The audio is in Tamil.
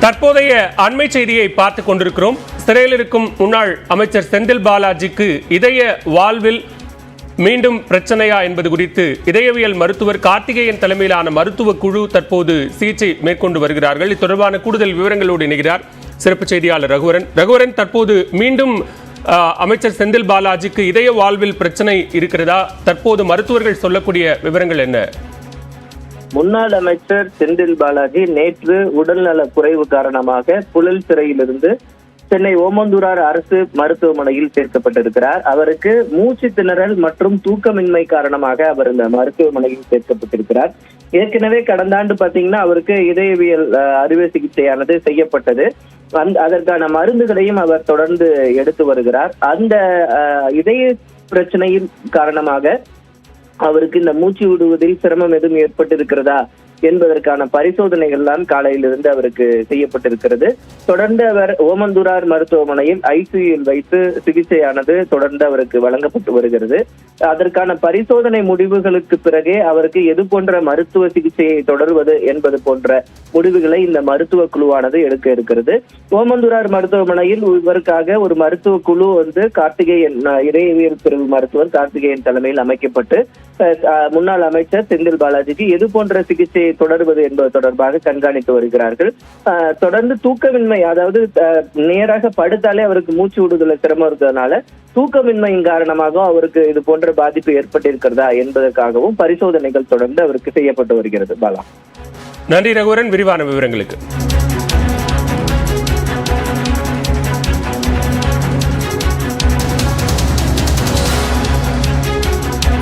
தற்போதைய அண்மை செய்தியை பார்த்துக் கொண்டிருக்கிறோம். சிறையில் இருக்கும் முன்னாள் அமைச்சர் செந்தில் பாலாஜிக்கு இதய வாழ்வில் மீண்டும் பிரச்சனையா என்பது குறித்து இதயவியல் மருத்துவர் கார்த்திகேயன் தலைமையிலான மருத்துவ குழு தற்போது சிகிச்சை மேற்கொண்டு வருகிறார்கள். இது தொடர்பான கூடுதல் விவரங்களோடு இணைகிறார் சிறப்பு செய்தியாளர் ரகுவரன். தற்போது மீண்டும் அமைச்சர் செந்தில் பாலாஜிக்கு இதய வாழ்வில் பிரச்சனை இருக்கிறதா? தற்போது மருத்துவர்கள் சொல்லக்கூடிய விவரங்கள் என்ன? முன்னாள் அமைச்சர் செந்தில் பாலாஜி நேற்று உடல்நல குறைவு காரணமாக புழல் சிறையிலிருந்து சென்னை ஓமந்தூரார் அரசு மருத்துவமனையில் சேர்க்கப்பட்டிருக்கிறார். அவருக்கு மூச்சு திணறல் மற்றும் தூக்கமின்மை காரணமாக அவர் இந்த மருத்துவமனையில் சேர்க்கப்பட்டிருக்கிறார். ஏற்கனவே கடந்த ஆண்டு பாத்தீங்கன்னா அவருக்கு இதயவியல் அறுவை சிகிச்சையானது செய்யப்பட்டது. அதற்கான மருந்துகளையும் அவர் தொடர்ந்து எடுத்து வருகிறார். அந்த இதய பிரச்சனையின் காரணமாக அவருக்கு இந்த மூச்சு விடுவதில் சிரமம் எதுவும் ஏற்பட்டிருக்கிறதா என்பதற்கான பரிசோதனைகள் எல்லாம் காலையிலிருந்து அவருக்கு செய்யப்பட்டிருக்கிறது. தொடர்ந்து அவர் ஓமந்தூரார் மருத்துவமனையில் ஐசியூவில் வைத்து சிகிச்சையானது தொடர்ந்து அவருக்கு வழங்கப்பட்டு வருகிறது. அதற்கான பரிசோதனை முடிவுகளுக்கு பிறகே அவருக்கு எது போன்ற மருத்துவ சிகிச்சையை தொடர்வது என்பது போன்ற முடிவுகளை இந்த மருத்துவ குழுவானது எடுக்க இருக்கிறது. ஓமந்தூரார் மருத்துவமனையில் இவருக்காக ஒரு மருத்துவ குழு கார்த்திகேயன் இதயவியல் பிரிவு மருத்துவர் கார்த்திகேயன் தலைமையில் அமைக்கப்பட்டு முன்னாள் அமைச்சர் செந்தில் பாலாஜிக்கு எது போன்ற சிகிச்சையை தொடர்வது என்பது தொடர்பாக கண்காணித்து வருகிறார்கள். தொடர்ந்து தூக்கமின்மை, அதாவது நேராக படுத்தாலே அவருக்கு மூச்சு விடுதல சிரமம் இருக்கிறதுனால தூக்கமின்மையின் காரணமாக அவருக்கு இது போன்ற பாதிப்பு ஏற்பட்டிருக்கிறதா என்பதற்காகவும் பரிசோதனைகள் தொடர்ந்து அவருக்கு செய்யப்பட்டு வருகிறது. பாலா, நன்றி ரகுவரன், விரிவான விவரங்களுக்கு.